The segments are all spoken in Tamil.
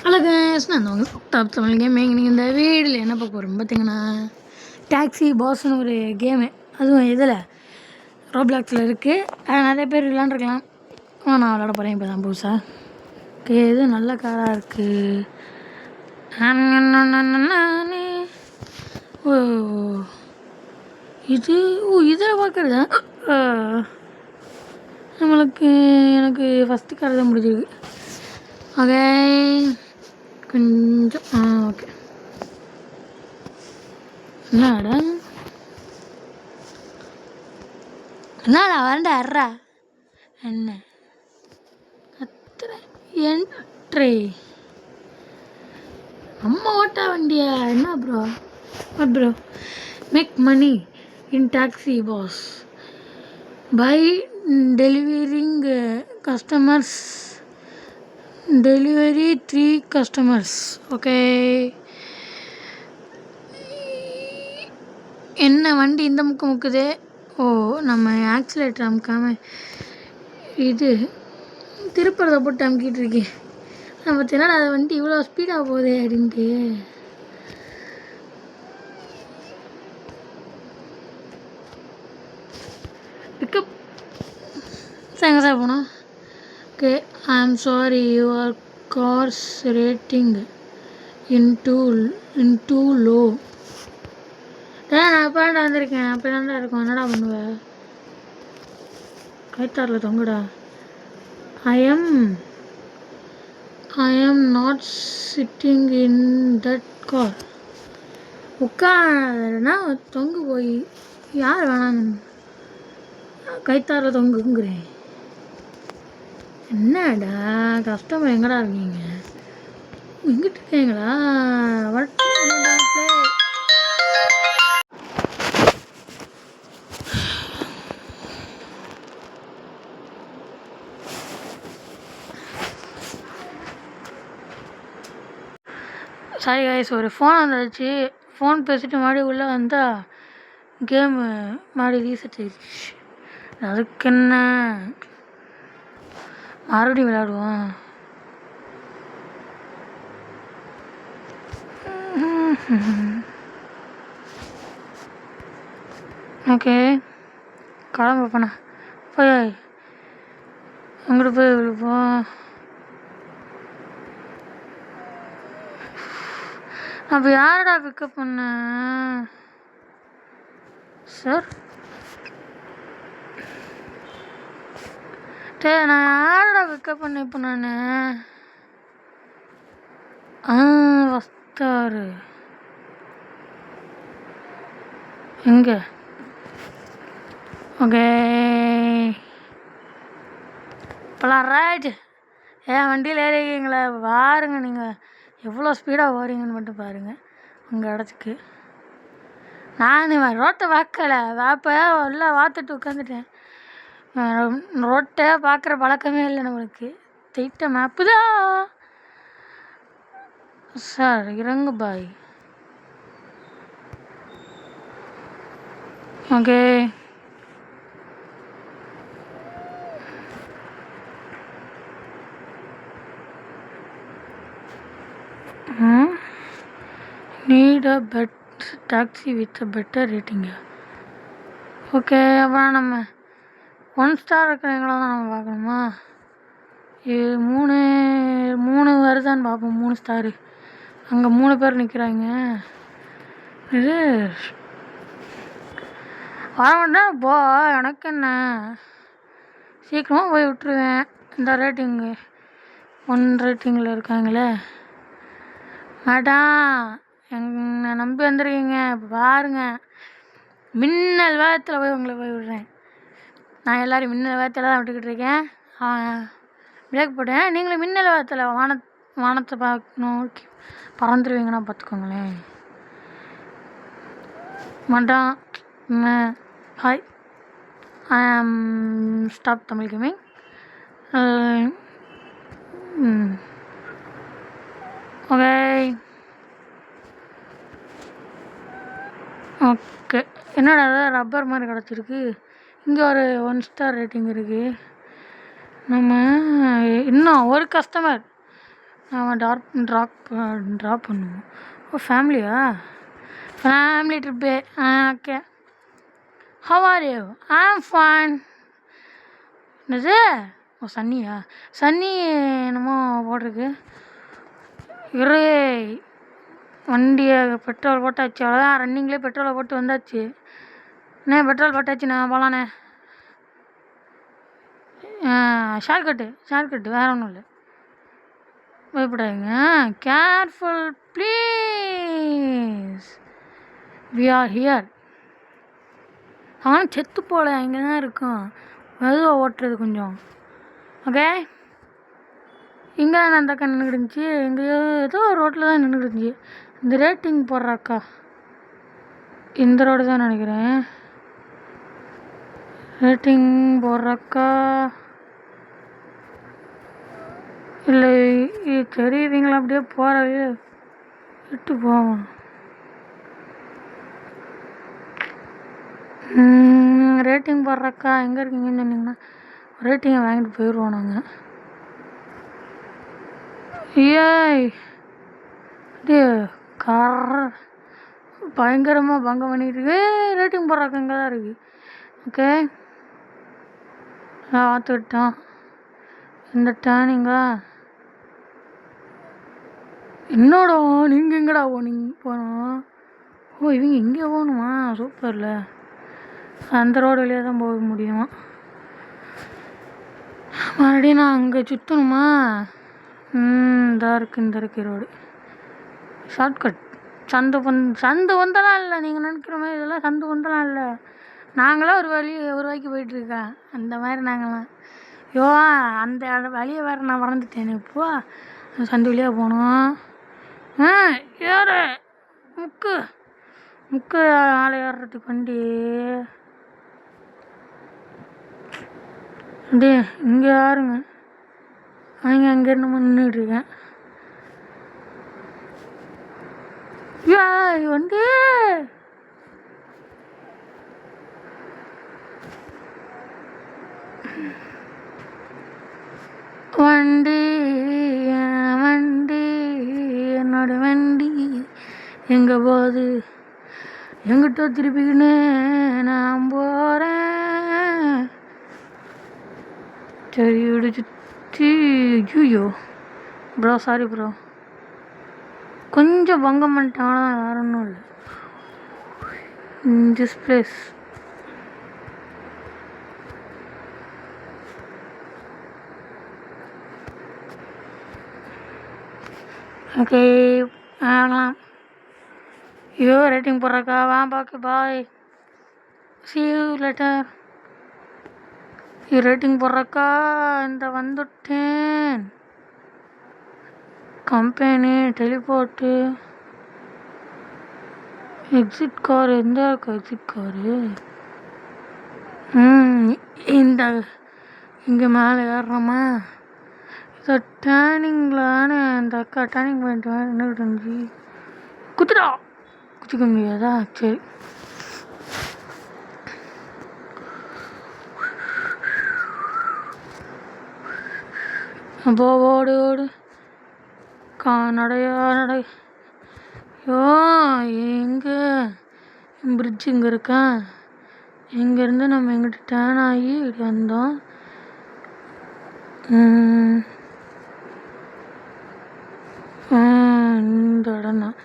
அழகாக நான் டாப் தமிழ் கேமிங். நீங்கள் இந்த வீடியோவில் என்ன பார்க்க போகிறோம் பார்த்தீங்கன்னா, டாக்ஸி பாஸ்னு ஒரு கேமு. அதுவும் இதில் ரோப்ளாக்ஸில் இருக்குது. நிறைய பேர் விளாண்டுருக்கலாம். நான் விளாட போகிறேன் இப்போ தான் புதுசாக. ஓகே, இது நல்ல காராக இருக்குது. ஓ இது இதில் பார்க்குறதா எனக்கு ஃபஸ்ட்டு கார் தான் முடிஞ்சிருக்கு. ஓகே கொஞ்சம் ஓகே. என்னடா வரண்டா அர்றா என்ன கத்துற என்ட்ரி அம்மா ஓட்டா வண்டியா என்ன bro? What bro? Make money in taxi boss by delivering customers. Delivery 3 customers. Okay, என்ன வண்டி இந்த முக்கு முக்குது? ஓ, நம்ம ஆக்சிலேட்டர் அமுக்காமல் இது திருப்பறதை போட்டு அமுக்கிட்டு இருக்கேன். நம்ம பார்த்தீங்கன்னா அது வண்டி இவ்வளோ ஸ்பீடாக போகுது அப்படின்ட்டு. பிக்கப் எங்கே சார் போனோம்? Okay, I am sorry your cars rating in too low. நான் அப்போ வந்திருக்கேன். அப்போ தான்டா இருக்கும். என்னடா பண்ணுவேன்? கைத்தாரில் தொங்குடா. I am not sitting in that car. உட்காருன்னா தொங்கு போய் யார் வேணாங்க கைத்தாரில் தொங்குங்கிறேன். என்னடா கஸ்டமர் எங்கடா இருக்கீங்க? இங்கிட்டு இருக்கீங்களா? சாரி கைஸ், ஒரு ஃபோன் வந்துச்சு. ஃபோன் பேசிட்டு மறுபடியும் உள்ளே வந்தால் கேமு மறுபடியும் ரீசெட் ஆயிடுச்சு. அதுக்கு என்ன, மறுபடியும் விளையாடுவோம். ஓகே, கிளம்ப போண்ணா. போய் அங்கிட்டு போய் விழுப்போம். அப்போ யாரடா பிக்கப் பண்ண சார்? நான் யாரடா பிக்கப் பண்ண இப்போ? நான் வஸ்தாரு எங்கே? ஓகே, இப்போலாம் ரைட். ஏன் வண்டியில் ஏறிக்கீங்களா? பாருங்க, நீங்கள் எவ்வளோ ஸ்பீடாக போகிறீங்கன்னு மட்டும் பாருங்கள். உங்கள் இடத்துக்கு நான் ரோட்டை பார்க்கலை. வாப்ப எல்லாம் பார்த்துட்டு உட்காந்துட்டேன். ரோட்டை பார்க்குற பழக்கமே இல்லை நம்மளுக்கு. திட்ட மேப்பு தான் சார். இறங்கு பாய். Okay, need a bet taxi with a better ரேட்டிங்க. ஓகே, அப்புறம் நம்ம 1 ஸ்டார் இருக்கிறவங்கள தான் நம்ம பார்க்கணுமா? இது 3 வருதான்னு பார்ப்போம். 3 ஸ்டாரு. அங்கே 3 பேர் நிற்கிறாங்க. இது வரமாட்டேன் போ. எனக்கு என்ன, சீக்கிரமாக போய் விட்டுருவேன். இந்த ரேட்டிங்கு 1 ரேட்டிங்கில் இருக்காங்களே மேடம், என்னை நம்பி வந்துருக்கீங்க. பாருங்க, மின்னல் வேகத்தில் போய் உங்களை போய் விடுறேன். நான் எல்லோரும் மின்னல் வேகத்தில் தான் விட்டுக்கிட்டு இருக்கேன். பிரேக் போட்டேன். நீங்களும் மின்னல் வேகத்தில் வானத்தை பார்க்கணும். பறந்துருவீங்கன்னா பார்த்துக்கோங்களேன். மேடம், ஹாய், ஐ ஆம் stop Tamil gaming. Okay okay, என்னடா ரப்பர் மாதிரி கிடச்சிருக்கு. இங்கே ஒரு 1 ஸ்டார் ரேட்டிங் இருக்குது. நம்ம இன்னும் ஒரு கஸ்டமர் அவன் ட்ராப் பண்ணுவோம். ஓ ஃபேமிலியா? Family trip. Okay. How are you? I am fine. என்னது? ஓ சன்னியா? சன்னி என்னமோ போட்டிருக்கு. இரு, வண்டியை பெட்ரோல் போட்டாச்சு. அவ்வளோதான், ரன்னிங்லேயே பெட்ரோலை போட்டு வந்தாச்சு. அண்ணே பெட்ரோல் போட்டாச்சு, நான் போகலாண்ணே. ஷார்ட்கட்டு வேறு ஒன்றும் இல்லை. பயப்படாதுங்க. Careful please. We are here. ஆனால் செத்து போகல, இங்கே தான் இருக்கும். மெதுவாக ஓட்டுறது கொஞ்சம். ஓகே. இங்கே தான் அந்த அக்கா நின்றுக்கிட்டு இருந்துச்சு. எங்கேயோ ஏதோ ரோட்டில் தான் நின்றுக்கிட்டு இருந்துச்சு. இந்த ரேட்டிங் போடுற அக்கா இந்த ரோடு தான் நினைக்கிறேன். ரேட்டிங் போடுற அக்கா இல்லை, சரி இவங்கள அப்படியே போகிறவே விட்டு போவோம். ரேட்டிங் போடுறக்கா எங்கே இருக்கீங்கன்னு சொன்னீங்கன்னா ரேட்டிங்கை வாங்கிட்டு போயிடுவோம் நாங்கள். ஏய் இது கார் பயங்கரமாக பங்கம் பண்ணிக்கிட்டு இருக்கு. ரேட்டிங் போடுறக்கா இங்கே தான் இருக்குது. ஓகே, பார்த்துக்கிட்டோம். இந்த டேர்னிங்கா என்னோட நீங்கள் எங்கடா போனோம்? ஓ இவங்க இங்கே போகணுமா? சூப்பரில். அந்த ரோடு வழியாக தான் போக முடியுமா? மறுபடியும் நான் அங்கே சுற்றணுமா? இந்த இருக்கு ரோடு. ஷார்ட்கட். சந்து வந்தலாம் இல்லை, நீங்கள் நினைக்கிற மாதிரி இதெல்லாம் சந்து வந்தலாம் இல்லை. நாங்களாம் ஒரு வழிக்கு போயிட்டுருக்கேன். அந்த மாதிரி நாங்களாம். ஐயோ அந்த வழியை வேறு நான் மறந்துட்டேன். இப்போ சந்து வழியாக போகணும். ஏறு முக்கு ஆளை ஏறுறதுக்கு வண்டி. அப்படியே இங்கே யாருங்க அவங்க அங்கே என்னமோ நின்றுட்டுருக்கேன். வண்டி வண்டி வண்டி என்னோட வண்டி எங்கே போகுது? எங்கிட்ட திருப்பிக்கின்னு நான் போகிறேன். சரி விடு சுற்றி. ஐயோ ப்ரோ, சாரி ப்ரோ, கொஞ்சம் பங்கம் பண்ணிட்டாங்கன்னா வேறு ஒன்றும் இல்லை. This place. ஓகே ஆகலாம். ஐயோ ரேட்டிங் போடுறக்கா வா பாக்கு. Bye, see you later. Rating போடுறக்கா இந்த வந்துட்டேன். Company teleport exit car. எந்த இருக்கா எக்ஸிட் காரு? இந்த இங்கே மேலே ஏறுறோமா? இதை டேர்னிங்லான்னு அந்த அக்கா டேர்னிங் பாயிண்ட் என்ன இருந்துச்சு. குத்துடா, குத்திக்க முடியாதா? சரி அப்போ ஓடு நடையா நடை. ஐயோ எங்கே பிரிட்ஜ் இங்கே இருக்கா? இங்கேருந்து நம்ம எங்கிட்ட டேர்ன் ஆகி இப்படி வந்தோம். இந்த இடம் தான்.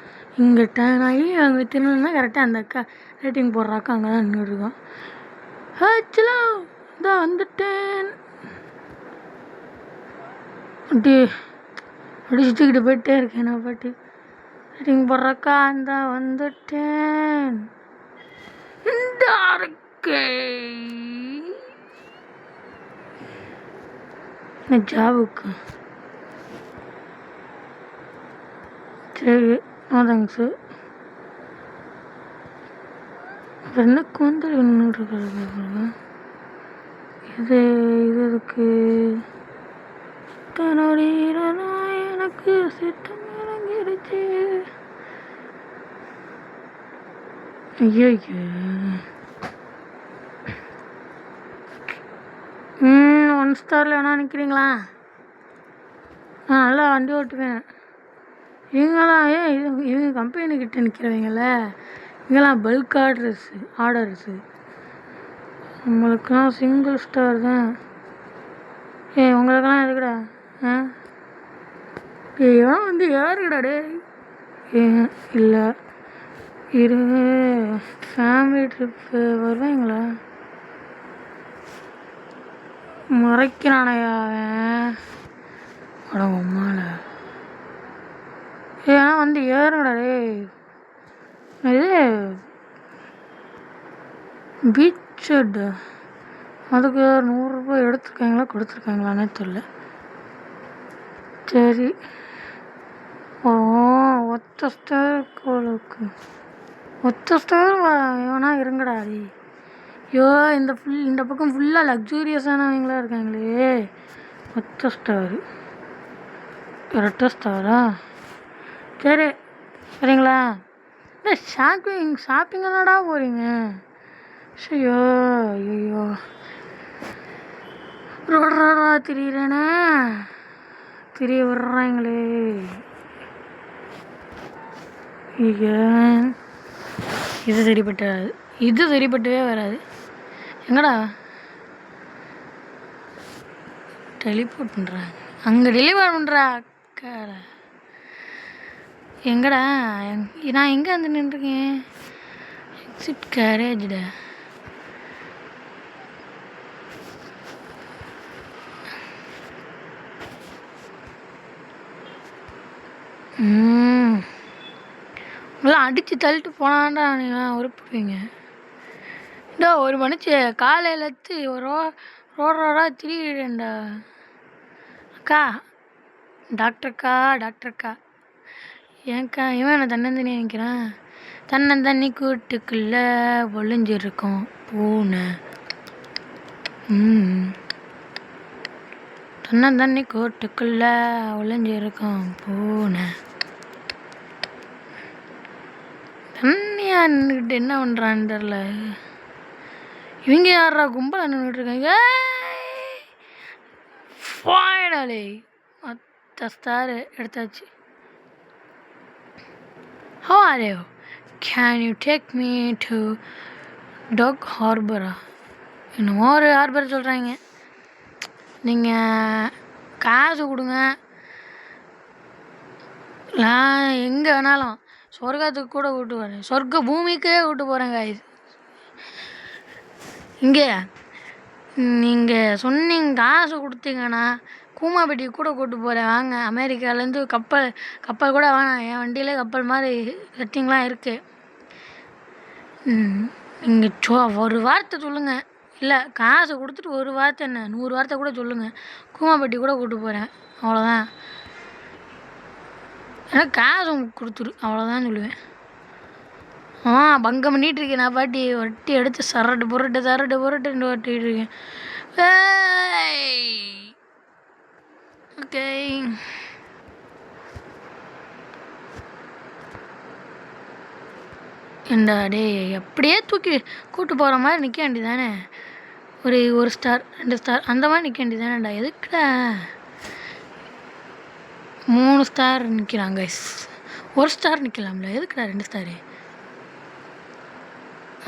இங்கே டேர்ன் ஆகி அங்கே திரும்பினா கரெக்டாக அந்த அக்கா ரேட்டிங் போடுறாக்கா அங்கே தான் நின்றுருக்கோம். ஆக்சுவலாக இதான் வந்துட்டேன். அப்படியே சுற்றிக்கிட்டு போயிட்டே இருக்கேன் நான் பாட்டு. ரேட்டிங் போடுறக்கா இந்த வந்துட்டேன். இந்த இருக்கே ஜாபுக்கு. சரி நோ தேங்க்ஸு. அப்புறம் என்ன கூந்தல் நின்றுருக்காங்க. இது எதுக்கு? எனக்கு சித்தம் இறங்கிருச்சு. ஐயோ 1 ஸ்டாரில் வேணா நிற்கிறீங்களா? நான் நல்லா வண்டி ஓட்டுவேன். இவங்களாம் இவங்க கம்பெனிக்கிட்ட நிற்கிறவங்கள இங்கெல்லாம் பல்க் ஆர்டர்ஸு நம்மளுக்கெல்லாம் சிங்கிள் ஸ்டார் தான். உங்களுக்கெல்லாம் எதுக்குடா? இவன் வந்து யாருக்கடா டே? இல்லை இரு, ஃபேமிலி ட்ரிப்பு வருவாங்களா? மறைக்கிறானையா அவன் அம்மால. ஏன்னா வந்து ஏறுங்கடா டே. இது பீச் அதுக்கு 100 ரூபாய் எடுத்துருக்காங்களா கொடுத்துருக்காங்களானே தெரில. சரி. ஒத்த ஸ்டார் கோளுக்கு ஒத்த ஸ்டார் எவனா இருங்கடா. ஐயோ இந்த பக்கம் ஃபுல்லாக லக்ஸூரியஸானவங்களாம் இருக்காங்களே. ஒத்த ஸ்டாரு ரெட்ட ஸ்டாரா? சரி சரிங்களா. இல்லை ஷாப்பிங் என்னடா போகிறீங்க? ஐயோ ஐயோ ரோடா திரியிறேனே, திரிய விடுறாங்களே. இது சரிப்பட்டவே வராது. எங்கடா டெலிபோர்ட் பண்ணுறாங்க? அங்கே டெலிவரி பண்ணுறா அக்கா. எங்கடா நான் எங்கே வந்து நின்றுருக்கேன்? எக்ஸிட் கேரேஜ்டா. நல்லா அடித்து தள்ளிட்டு போனான்டா நீங்கள் உருப்பிடுவீங்க. இந்தா ஒரு மணிச்சு காலையிலத்து ரோடா திரியிடேன்டா. அக்கா டாக்டர்க்கா ஏன்க்கா இவன் என்ன தன்னந்தனியாக நிற்கிறான்? தன்னந்தண்ணி கூட்டுக்குள்ளே ஒளிஞ்சிருக்கோம் பூனை. தன்னந்தண்ணி கூட்டுக்குள்ளே ஒளிஞ்சிருக்கோம் பூனை. தண்ணியா நின்றுக்கிட்டு என்ன பண்ணுறான்னு தெரில. இவங்க யாரா கும்பலாக நின்றுட்டுருக்காங்க? ஃபைனலி மற்ற ஸ்டார் எடுத்தாச்சு. How are you? Can you take me to Dog Harbor? என்னமோ ஒரு ஹார்பர் சொல்கிறாங்க. நீங்கள் காசு கொடுங்க, நான் எங்கே வேணாலும் சொர்க்கத்துக்கு கூட கூப்பிட்டு போகிறேன், சொர்க்க பூமிக்கே கூப்பிட்டு போகிறேன் காய்ஸ். இங்கே நீங்கள் சொன்னீங்க காசு கொடுத்தீங்கன்னா கூமாப்பேட்டிக்கு கூட கூப்பிட்டு போகிறேன். வாங்க, அமெரிக்காவிலேருந்து கப்பல் கூட வேணாம், என் வண்டியிலே கப்பல் மாதிரி செட்டிங்லாம் இருக்குது. நீங்கள் ஒரு வார்த்தை சொல்லுங்கள், இல்லை காசு கொடுத்துட்டு ஒரு வார்த்தை என்ன 100 வார்த்தை கூட சொல்லுங்கள், கூமாப்பேட்டி கூட கூப்பிட்டு போகிறேன். அவ்வளோதான். ஏன்னா காசு கொடுத்துரு, அவ்வளோதான் சொல்லுவேன். பங்கம் பண்ணிகிட்டு இருக்கேன் நான் பாட்டி. வட்டி எடுத்து சரட்டு பொருட்டுன்னு வட்டிகிட்டு இருக்கேன். ஓகே ஏண்டா டே, அப்படியே தூக்கி கூப்பிட்டு போகிற மாதிரி நிற்க வேண்டியதானே? ஒரு ஸ்டார் 2 ஸ்டார் அந்த மாதிரி நிற்க வேண்டியதானேடா. எதுக்குடா 3 ஸ்டார் நிற்கிறாங்க? 1 ஸ்டார் நிற்கலாம்ல, எதுக்குடா 2 ஸ்டாரு?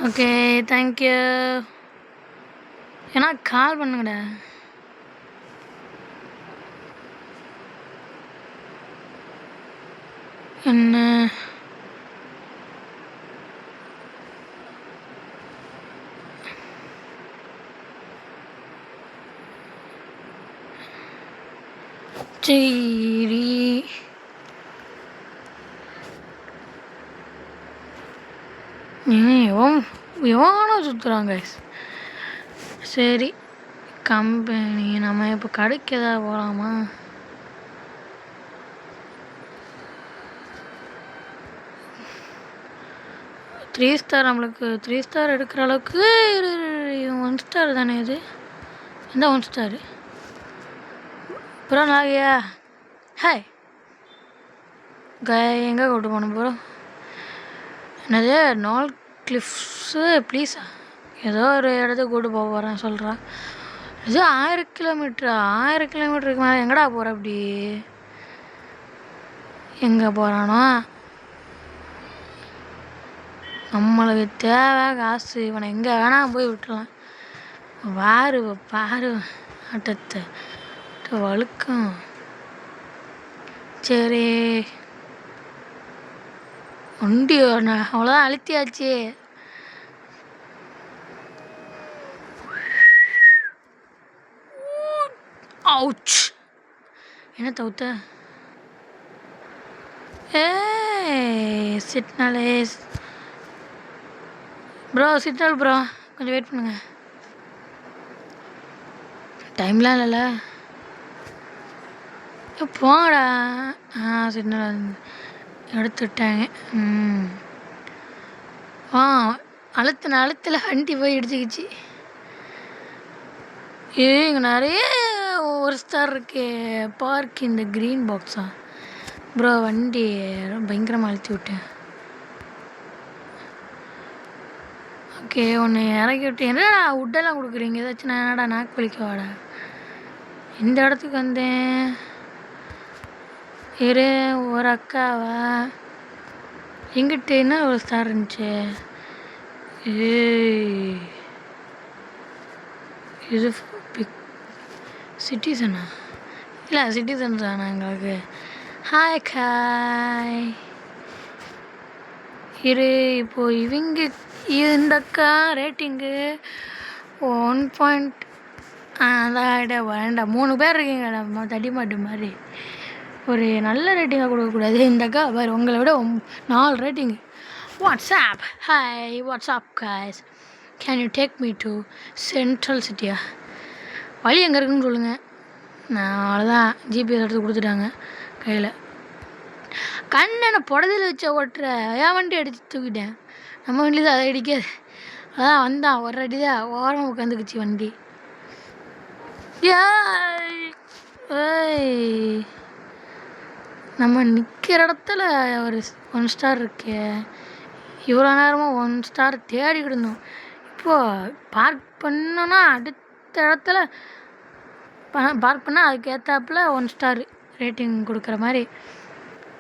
Okay thank you. ஏன்னா கால் பண்ணுங்கடா. என்ன சரி, எவனோ சுற்றுறாங்க. சரி கம்பெனி, நம்ம இப்போ கடைக்கு ஏதாவது போகலாமா? த்ரீ ஸ்டார் நம்மளுக்கு 3 ஸ்டார் எடுக்கிற அளவுக்கு 1 ஸ்டார் தானே இது. இந்த 1 ஸ்டாரு ப்ரோ நாகையா. ஹாய் எங்கே கூப்பிட்டு போகணும் ப்ரோ? என்னது நால் கிளிஃப்ஸு ப்ளீஸா? ஏதோ ஒரு இடத்துக்கு கூப்பிட்டு போக போகிறேன் சொல்கிறான். இது 1000 கிலோமீட்டருக்கு மேலே எங்கடா போகிற? அப்படி எங்கே போகிறானோ? நம்மளுக்கு தேவை காசு. இவனை எங்கே வேணால் போய் விட்டுலாம். பாரு ஆட்டத்தை வழுக்கம். சரி வண்டி அவ்வளோதான், அழுத்தியாச்சு. அவுச். என்ன தவுத்த? சிக்னலே ப்ரோ, சிக்னல் ப்ரோ, கொஞ்சம் வெயிட் பண்ணுங்க. டைம்லாம் இல்லைல்ல, போங்கடா. சிக்னல் எடுத்துட்டாங்க. அழுத்தில் வண்டி போய் இடிச்சுக்கிச்சு. இங்கே நிறைய ஒரு ஸ்டார் இருக்கு. பார்க் இந்த க்ரீன் பாக்ஸா ப்ரோ? வண்டி பயங்கரமாக அழுத்தி விட்டேன். ஓகே, ஒன்று இறக்கி விட்டேன். என்னடா உட்டெல்லாம் கொடுக்குறீங்க? ஏதாச்சும் நான் என்னடா நாக்கு வலிக்க வாடா. இந்த இடத்துக்கு வந்தேன். ஒரு அக்காவா எங்கிட்ட என்ன ஒரு ஸ்டார் இருந்துச்சு. இது சிட்டிசனா? இல்லை, சிட்டிசன் தானே எங்களுக்கு. ஹாய் காய். இப்போது இவங்க இந்த அக்கா ரேட்டிங்கு 1. வேண்டாம், 3 பேர் இருக்கீங்க தடி மாட்டு மாதிரி. ஒரு நல்ல ரேட்டிங்காக கொடுக்கக்கூடாது. இந்த அக்கா வேறு உங்களை விட 4 rating. What's up. Hi, what's up guys. Can you take me to central சிட்டியா? வழி எங்கே இருக்குன்னு சொல்லுங்கள். நான் அவ்வளோதான், ஜிபிஎஸ் எடுத்து கொடுத்துட்டாங்க கையில். கண்ணனை புடதில் வச்ச ஓட்டுற ஏன் வண்டி அடித்து தூக்கிட்டேன். நம்ம வண்டி தான், அதை அடிக்காது. அதான் வந்தான், ஒரு அடி தான் ஓரமாக உட்காந்துக்குச்சு வண்டி. நம்ம நிற்கிற இடத்துல ஒரு 1 ஸ்டார் இருக்கே. இவ்வளோ நேரமாக 1 ஸ்டார் தேடிக்கிட்டு இருந்தோம். இப்போது பார்க் பண்ணோன்னா அடுத்த இடத்துல பார்க் பண்ணால் அதுக்கு ஏற்றாப்புல 1 ஸ்டார் ரேட்டிங் கொடுக்குற மாதிரி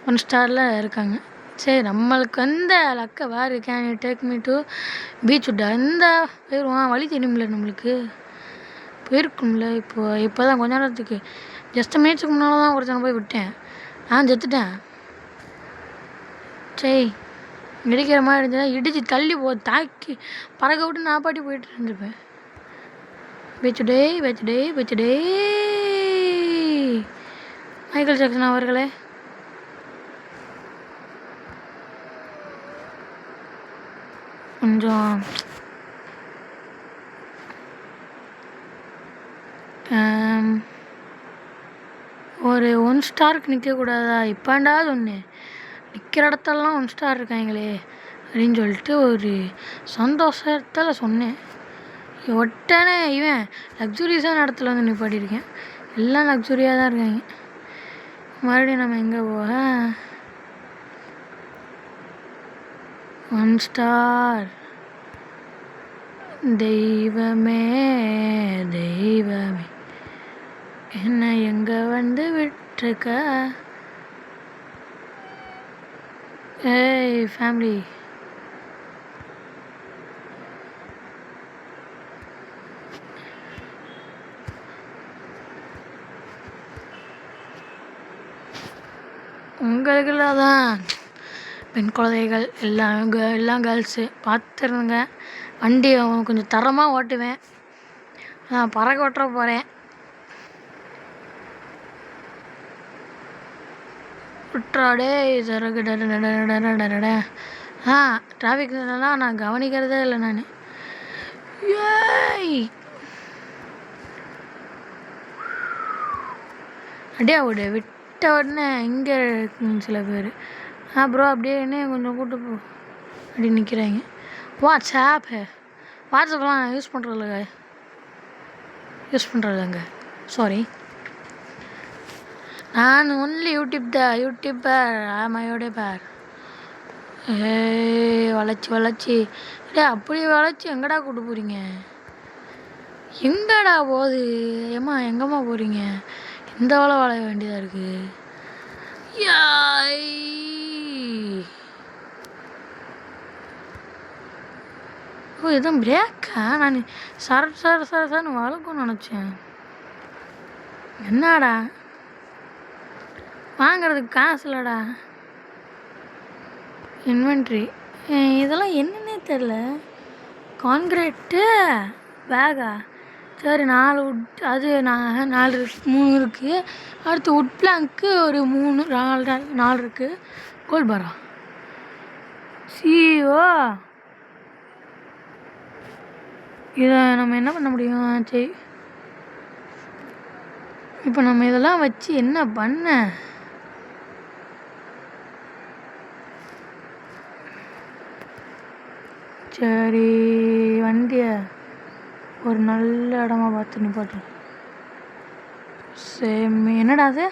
1 ஸ்டாரில் இருக்காங்க. சரி, நம்மளுக்கு வந்த லக்கை வேறு. Can you take me to beach விட்டா? இந்த போயிடுவான். வழி தெரியுமில்ல நம்மளுக்கு, போயிருக்கும்ல. இப்போ தான் கொஞ்ச நேரத்துக்கு ஜஸ்ட் மினிட்ஸுக்கு முன்னால் தான் ஒருத்தனை போய் விட்டேன். செத்துட்டேன். சரி, இடிக்கிற மாதிரி இருந்துச்சுன்னா இடிச்சு தள்ளி தாக்கி பறக்க விட்டு நான் பாட்டி போயிட்டு இருந்துருப்பேன். பேச்சுடே மைக்கேல் ஜாக்சன் அவர்களே. கொஞ்சம் ஒரு 1 ஸ்டாருக்கு நிற்கக்கூடாதா? இப்போண்டாவது ஒன்று நிற்கிற இடத்தெல்லாம் 1 ஸ்டார் இருக்காங்களே அப்படின்னு சொல்லிட்டு ஒரு சந்தோஷத்தில் சொன்னேன். ஒட்டனே இவன் லக்ஸுரியஸான இடத்துல வந்து நிப்பாட்டியிருக்கேன். எல்லாம் லக்ஸுரியாக தான் இருக்காங்க. மறுபடியும் நம்ம எங்கே போக? 1 ஸ்டார். தெய்வமே என்ன எங்கே வந்து விட்டுருக்க? ஏய் ஃபேமிலி, உங்களுக்குள்ள தான் பெண் குழந்தைகள் எல்லாம் கேர்ள்ஸு பார்த்துருங்க. வண்டி கொஞ்சம் தரமாக ஓட்டுவேன். நான் பறக்க ஓட்டுற போகிறேன். விட்றாடே சரக்கு டிராஃபிக் சிக்னல்லாம் நான் கவனிக்கிறதே இல்லை. நான் அப்படியே விட்ட உடனே இங்கே இருக்குங்க சில பேர். ப்ரோ அப்படியே என்ன கொஞ்சம் கூட்டு போ அப்படி நிற்கிறாங்க. வாட்ஸ்அப்லாம் நான் யூஸ் பண்ணுறதில்லங்க. சாரி, நான் ஒன்லி யூடியூப்பர். ஆமாயோட பேர். வளைச்சி அப்படி வளைச்சி எங்கடா கூட்டு போகிறீங்க? எங்கடா போகுது? எங்கம்மா போகிறீங்க? இந்த வளைய வேண்டியதாக இருக்குது. ஓ இதுதான் பிரேக்கா? நான் சரன்னு வளர்க்கும்னு நினச்சேன். என்னடா வாங்கிறதுக்கு காசு இல்லைடா. இன்வென்ட்ரி இதெல்லாம் என்னன்னே தெரில. கான்கிரீட்டு பேகா. சரி 4 உட், அது 4 3 இருக்குது. அடுத்து உட் பிளாங்க்கு ஒரு 4 இருக்குது. கோல்ட் பாரா சிஓ. இதை நம்ம என்ன பண்ண முடியும்? சரி இப்போ நம்ம இதெல்லாம் வச்சு என்ன பண்ண? சரி வண்டியை ஒரு நல்ல இடமா பார்த்து நிப்பாட்டு. என்னடா அது?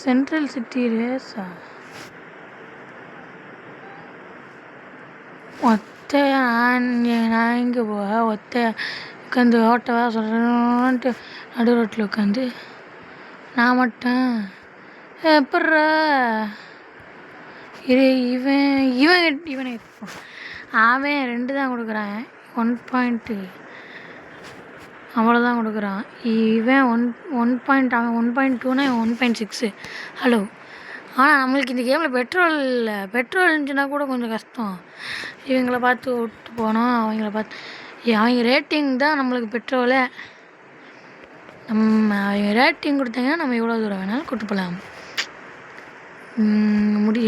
சென்ட்ரல் சிட்டி ரேஸா? நான் இங்கே உட்காந்து ஓட்டவா சொல்கிறேன்ட்டு நடு ரோட்டில் உட்காந்து நான் மட்டும் எப்பட்றா இவனை அவன் 2 தான் கொடுக்குறான். 1 அவ்வளோதான் கொடுக்குறான். இவன் 1 அவன் 1.2னா இவன் 1.6. ஹலோ. ஆனால் நம்மளுக்கு இந்த கேமில் பெட்ரோல் இருந்துச்சுன்னா கூட கொஞ்சம் கஷ்டம். இவங்களை பார்த்து விட்டு போனோம். அவங்க ரேட்டிங் தான் நம்மளுக்கு பெட்ரோலே. அவங்க ரேட்டிங் கொடுத்தாங்கன்னா நம்ம எவ்வளோ தூரம் வேணாலும் கூப்பிட்டு போகலாம்.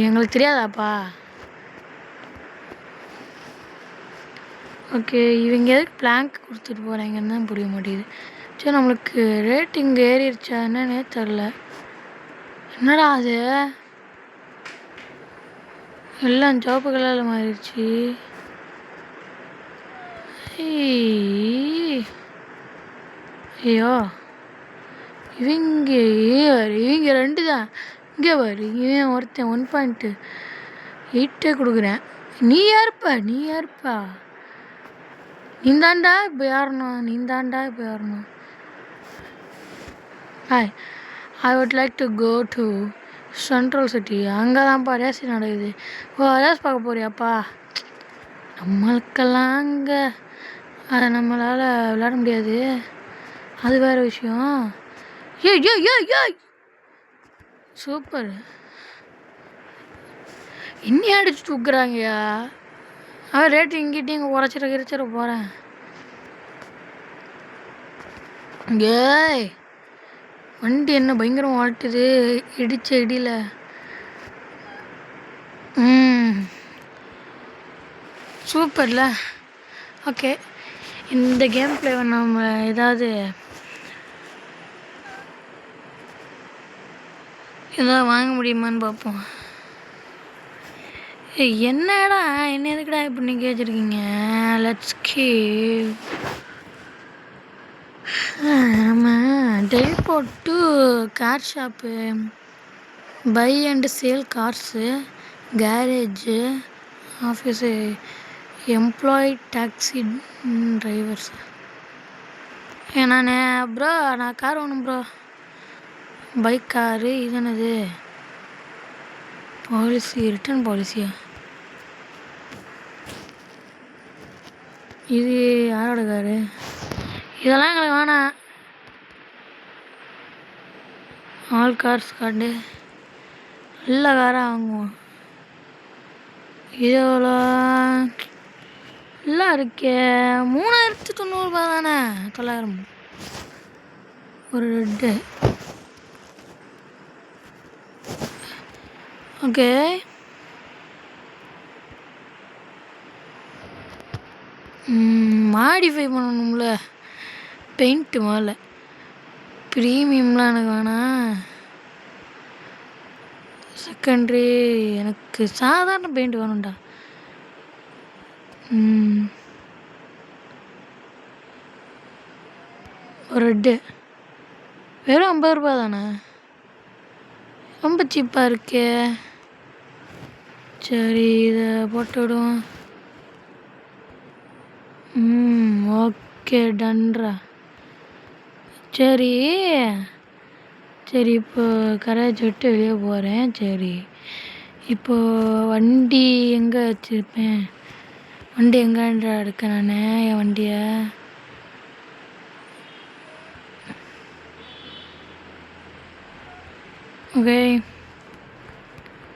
எங்களுக்கு தெரியாதாப்பா? ஓகே இவங்க எதுக்கு பிளாங்க் கொடுத்துட்டு போகிறாங்கன்னு தான் புரிய மாட்டேங்குது. சரி நம்மளுக்கு ரேட்டிங் ஏறிடுச்சா என்னன்னே தெரில. என்னடா அது எல்லாம் சிவப்பு கலரில் மாறிடுச்சு. ஐயோ இவங்க 2 தான். இங்கே பாரு இவன் ஒருத்தன் 1.8 கொடுக்குறேன். நீ யாருப்பா? நீந்தாண்டா இப்போ ஏறணும். Hi, I would like to go to central city. அங்கே தான்ப்பா ரேஸ் நடக்குது. ஓ ரேஸ் பார்க்க போறியாப்பா? நம்மளுக்கெல்லாம் அங்கே அதை நம்மளால் விளையாட முடியாது. அது வேறு விஷயம். ஏய் சூப்பர். இன்னும் அடிச்சு தூக்குறாங்கயா. அவன் ரேட்டு இங்கிட்ட இங்கே உரைச்சிட போகிறேன். ஏய் வண்டி என்ன பயங்கரம் ஓட்டுது இடிச்ச இடியில். சூப்பர்ல. ஓகே இந்த கேம் பிளே நம்ம ஏதாவது வாங்க முடியுமான்னு பார்ப்போம். என்னடா என்ன எதுக்குடா இப்படி நீங்கள் வச்சுருக்கீங்க? லெட்ஸ் கீப் நம்ம teleport to car shop, buy and sale cars, garage, office, employee taxi drivers. நான் கார் வேணும் ப்ரோ. Bike car. இது என்னது? பாலிசி, ரிட்டர்ன் பாலிசியா? இது யாரோட காரு? இதெல்லாம் எங்களுக்கு வேணாம். ஆல் கார்ஸ் கார்டு நல்ல காராக வாங்குவோம். இது எவ்வளோ நல்லா இருக்கே? 3090 தானே? 900 ஒரு ரெட்டு. ஓகே மாடிஃபை பண்ணணும்ல பெயிண்ட்டு மேலே. ப்ரீமியம்லாம் எனக்கு வேணாம். செகண்ட்ரி எனக்கு சாதாரண பெயிண்ட் வேணும்டா. ஒரு ரெட்டு வெறும் 50 ரூபா தானே? ரொம்ப சீப்பாக இருக்கே. சரி இதை போட்டு விடுவோம். ஓகே டன்ரா. சரி சரி, இப்போ கரேஜ் விட்டு வெளியே போகிறேன். சரி, இப்போது வண்டி எங்கே வச்சுருப்பேன்? வண்டி எங்கேன்றா எடுக்க நான் என் வண்டியை? ஓகே,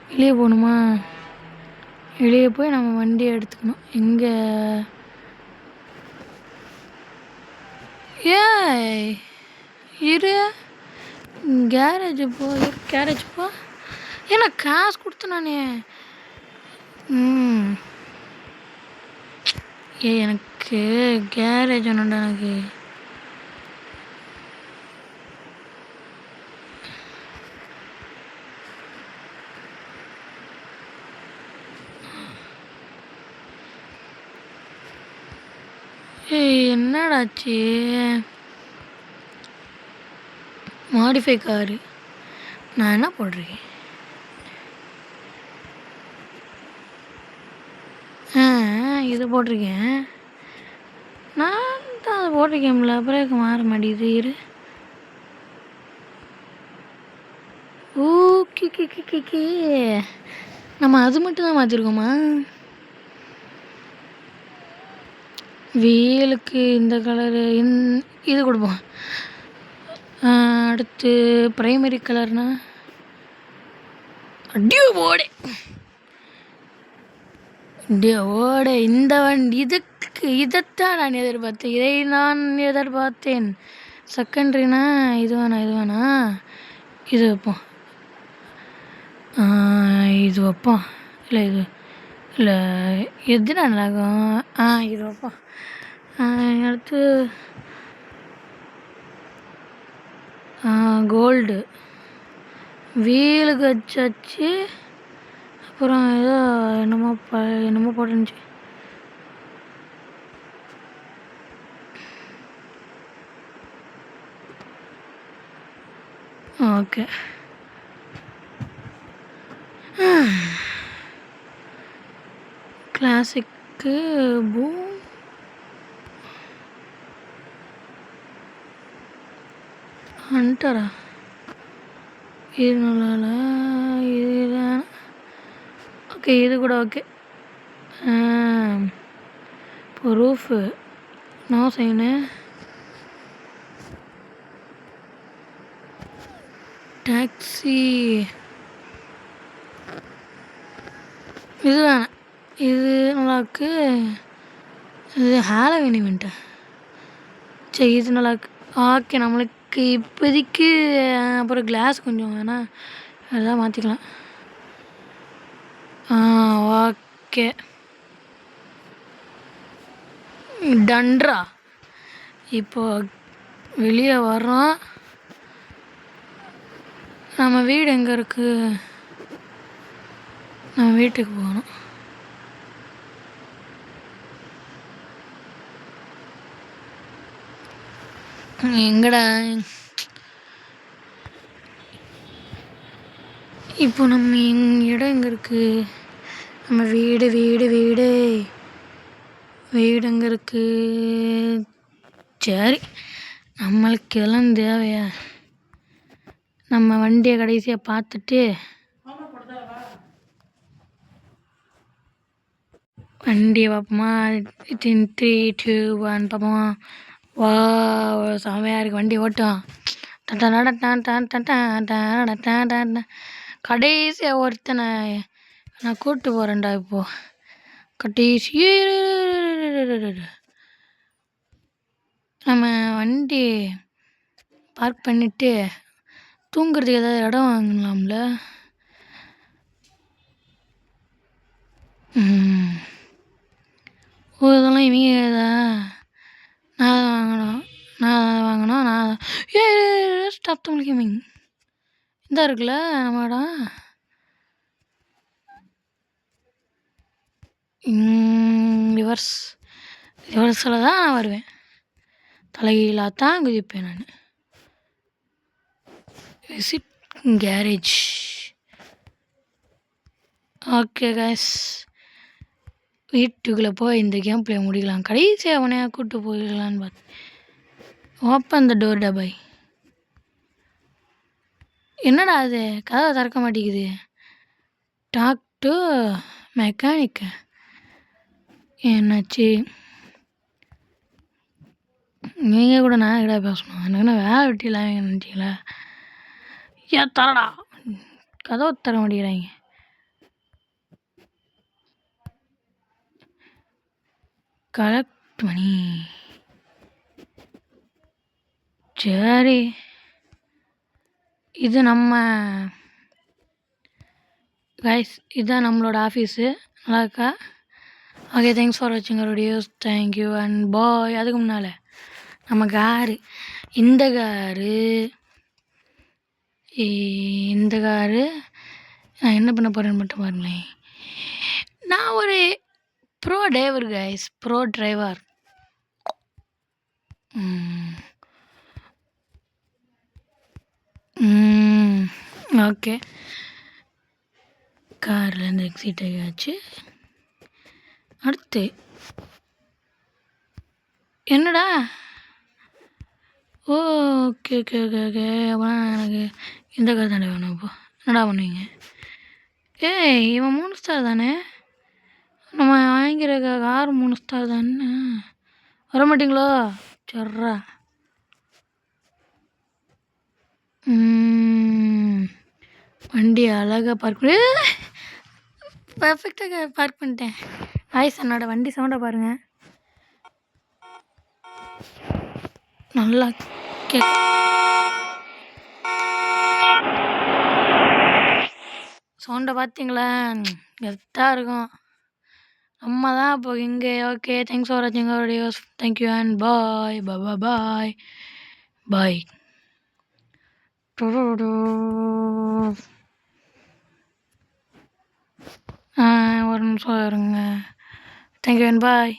வெளியே போகணுமா? வெளியே போய் நம்ம வண்டியை எடுத்துக்கணும். எங்கே? ஏய் இரு, கேரேஜ் போ. கேரேஜ் போ. ஏன்னா காசு கொடுத்து நானே. எனக்கு கேரேஜ் வேணும்டா. எனக்கு என்னடாச்சு? மாடிஃபை காரு நான் என்ன போடுறேன்? இது போட்டிருக்கேன். நான் தான் அது போட்டிருக்கேன்ல, பிரேக் மாற மாட்டேங்குது. இரு. ஓகே, நம்ம அது மட்டும் தான் மாற்றிருக்கோமா? வீலுக்கு இந்த கலரு இது கொடுப்போம். அடுத்து ப்ரைமரி கலர்னா ஓட இந்த வண்டி இதைத்தான் நான் எதிர்பார்த்தேன். இதை நான் எதிர்பார்த்தேன். செகண்ட்ரினா இது வேணா இது வைப்போம். இது வைப்போம். இல்லை எது நல்லாகும்? இது வைப்போம். அடுத்து கோல்டு வீலுக்கு வச்சாச்சு. அப்புறம் ஏதோ என்னமோ போட்டுருந்துச்சு. Okay, கிளாசிக்கு boom ஹண்டரா. இது நல்லா இது. ஓகே, இது கூட ஓகே. இப்போ ரூஃபு நோ சைனு. டாக்ஸி இது வேணாம். இது நல்லாயிருக்கு. இது ஹாலோவீன் இவெண்ட்டா? சரி, இது நல்லாயிருக்கு. ஓகே, நம்மளுக்கு இப்போதைக்கு அப்புறம் கிளாஸ் கொஞ்சம் வேணாம், அதெல்லாம் மாற்றிக்கலாம். ஓகே, டன்ரா. இப்போ வெளியே வர்றோம். நம்ம வீடு எங்கே இருக்குது? நம்ம வீட்டுக்கு போகணும். எங்கடா? இப்போ நம்ம இடம் எங்கே இருக்குது? நம்ம வீடு எங்கே இருக்குது? சரி, நம்மளுக்கு இதெல்லாம் தேவையா? நம்ம வண்டியை கடைசியாக பார்த்துட்டு வண்டியை பார்ப்போமா? 3, 2, 1 பார்ப்போமா? வா, செமையாக இருக்குது. வண்டி ஓட்டும். கடைசியாக ஒருத்தனை நான் கூப்பிட்டு போகிறேன்டா. இப்போது கடைசி நம்ம வண்டி பார்க் பண்ணிவிட்டு தூங்குறதுக்கு ஏதாவது இடம் வாங்கலாம்ல? இதெல்லாம் இவங்க நான் வாங்கணும். ஸ்டாப் தமிழ் கேமிங் இந்த இருக்குல்ல நம்ம இடம். ரிவர்ஸில் தான் நான் வருவேன். தலைகீழாக தான் குதிப்பேன் நான். Visit garage. ஓகே கைஸ், வீட்டுக்குள்ளே போய் இந்த கேம் பிளே முடிக்கலாம். கடைசியாக அவனையாக கூப்பிட்டு போயிடலான்னு பார்த்து. ஓப்பன் த டோர் டபாய். என்னடா அது கதவை திறக்க மாட்டேங்குது. Talk to mechanic. என்னாச்சு? நீங்கள் கூட நான் கிட்ட பேசணும். எனக்கு என்ன வேலை வெட்டி இல்லாமல் நினச்சிங்களா? ஏன் தரடா, கதவை தர மாட்டேங்கிறாங்க. Collect money. சரி, இது நம்ம கைஸ், இதுதான் நம்மளோட ஆஃபீஸு. நல்லா இருக்கா? ஓகே, தேங்க்ஸ் ஃபார் வாட்சிங் our videos. Thank you and bye. அதுக்கு முன்னால் நம்ம காரு, இந்த காரு நான் என்ன பண்ண போகிறேன்னு மட்டும் பாருங்களேன். நான் ஒரு bro driver guys, bro driver. Okay, கார்லேருந்து எக்ஸிட் ஆகியாச்சு. அடுத்து என்னடா? Okay okay okay okay. அப்போனா எனக்கு இந்த கார் தானே வேணும். இப்போ என்னடா பண்ணுவீங்க? ஏய், இவன் 3 ஸ்டார் தானே? நம்ம வாங்கிக்கிற கார் 3 ஸ்டார் தானே? வர மாட்டிங்களோ? சர்ரா. வண்டி அழகாக பார்க் பண்ணி பர்ஃபெக்டாக பார்க் பண்ணிட்டேன். ஆயிஸ், என்னோட வண்டி சவுண்டை பாருங்கள். நல்லா சவுண்டை பார்த்தீங்களா? கெத்தாக இருக்கும். நம்ம தான் இப்போ இங்கே. ஓகே, தேங்க்ஸ் ஃபார் வாட்சிங் our videos. Thank you and bye bye bye bye. ஒரு நிமிஷம் இருங்க. Thank you and bye.